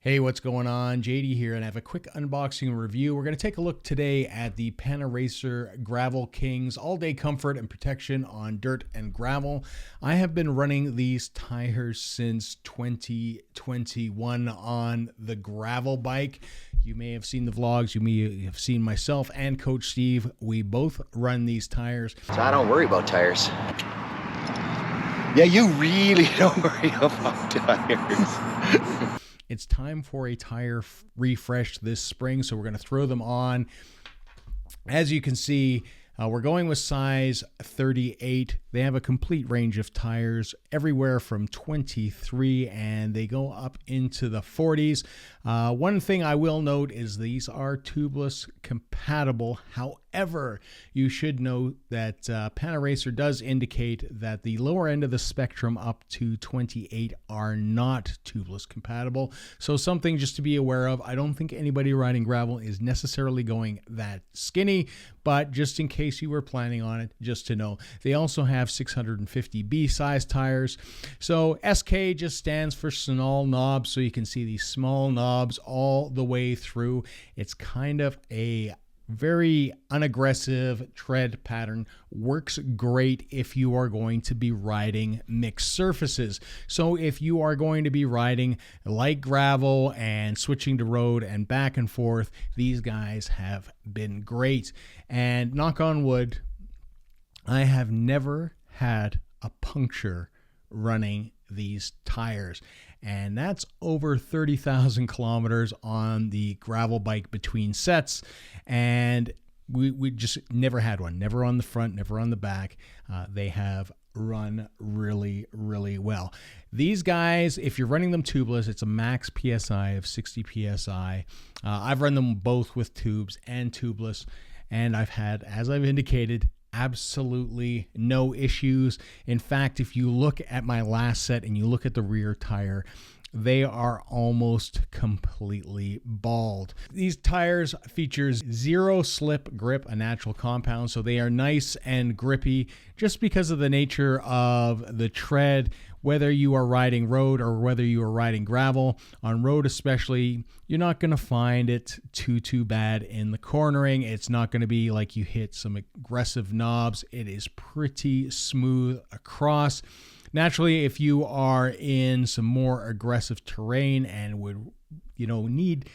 Hey, what's going on? JD here, and I have a quick unboxing review. We're going to take a look today at the Panaracer GravelKing's all-day comfort and protection on dirt and gravel. I have been running these tires since 2021 on the gravel bike. You may have seen the vlogs. You may have seen myself and Coach Steve. We both run these tires. So I don't worry about tires. Yeah, you really don't worry about tires. It's time for a tire refresh this spring, so we're going to throw them on. As you can see, we're going with size 38. They have a complete range of tires, everywhere from 23, and they go up into the 40s. One thing I will note is these are tubeless compatible. However, you should know that Panaracer does indicate that the lower end of the spectrum up to 28 are not tubeless compatible. So something just to be aware of. I don't think anybody riding gravel is necessarily going that skinny, but just in case you were planning on it, just to know. They also have 650B size tires. So SK just stands for small knobs, so you can see these small knobs all the way through. It's kind of a very unaggressive tread pattern. Works great if you are going to be riding mixed surfaces. So if you are going to be riding light gravel and switching to road and back and forth, these guys have been great. And knock on wood, I have never had a puncture running these tires, and that's over 30,000 kilometers on the gravel bike between sets, and we just never had one. Never on the front, never on the back. They have run really, really well. These guys, if you're running them tubeless, it's a max PSI of 60 PSI. I've run them both with tubes and tubeless, and I've had, as I've indicated, absolutely no issues. In fact, if you look at my last set and you look at the rear tire, they are almost completely bald. These tires features zero slip grip, a natural compound, so they are nice and grippy just because of the nature of the tread. Whether you are riding road or whether you are riding gravel, on road especially, you're not going to find it too bad in the cornering. It's not going to be like you hit some aggressive knobs. It is pretty smooth across. Naturally, if you are in some more aggressive terrain and would, need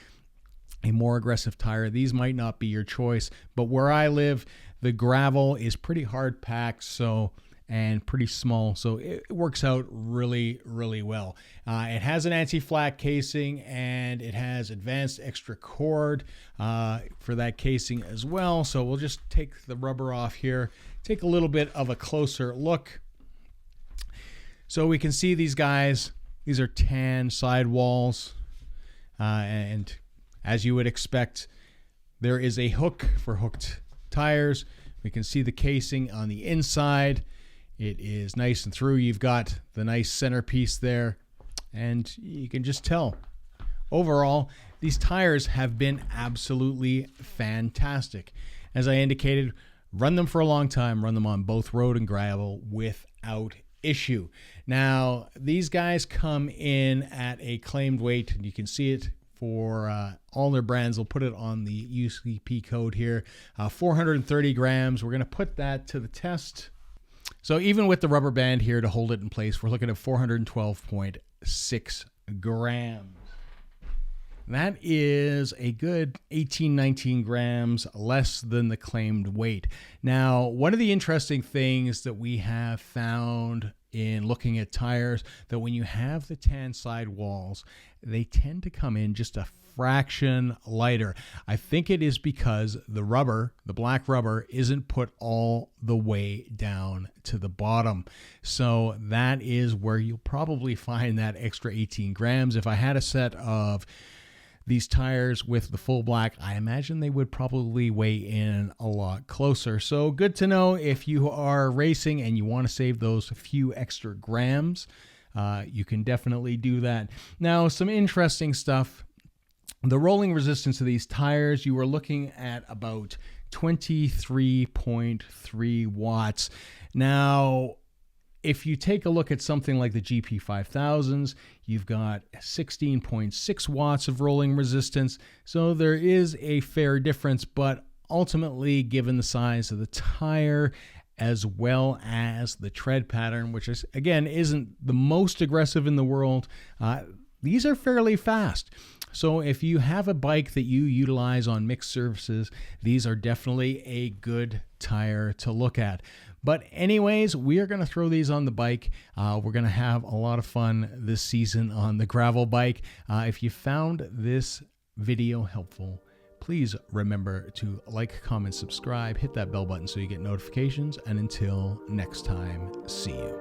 a more aggressive tire, these might not be your choice. But where I live, the gravel is pretty hard packed, and pretty small, so it works out really, really well. It has an anti-flat casing, and it has advanced extra cord for that casing as well. So we'll just take the rubber off here, take a little bit of a closer look. So we can see these guys. These are tan sidewalls, and as you would expect, there is a hook for hooked tires. We can see the casing on the inside. It is nice and through. You've got the nice centerpiece there, and you can just tell. Overall, these tires have been absolutely fantastic. As I indicated, run them for a long time, run them on both road and gravel without issue. Now, these guys come in at a claimed weight, and you can see it for all their brands. We'll put it on the UCP code here, 430 grams. We're going to put that to the test. So even with the rubber band here to hold it in place, we're looking at 412.6 grams. That is a good 18-19 grams less than the claimed weight. Now, one of the interesting things that we have found in looking at tires, that when you have the tan side walls, they tend to come in just a fraction lighter. I think it is because the rubber, the black rubber, isn't put all the way down to the bottom. So that is where you'll probably find that extra 18 grams. If I had a set of these tires with the full black, I imagine they would probably weigh in a lot closer. So good to know if you are racing and you want to save those few extra grams. You can definitely do that. Now, some interesting stuff. The rolling resistance of these tires, you are looking at about 23.3 watts. Now, if you take a look at something like the GP5000s, you've got 16.6 watts of rolling resistance. So there is a fair difference, but ultimately, given the size of the tire, as well as the tread pattern, which is, again, isn't the most aggressive in the world, these are fairly fast. So if you have a bike that you utilize on mixed surfaces, these are definitely a good tire to look at. But anyways, we are going to throw these on the bike. We're going to have a lot of fun this season on the gravel bike. If you found this video helpful, please remember to like, comment, subscribe, hit that bell button so you get notifications. And until next time, see you.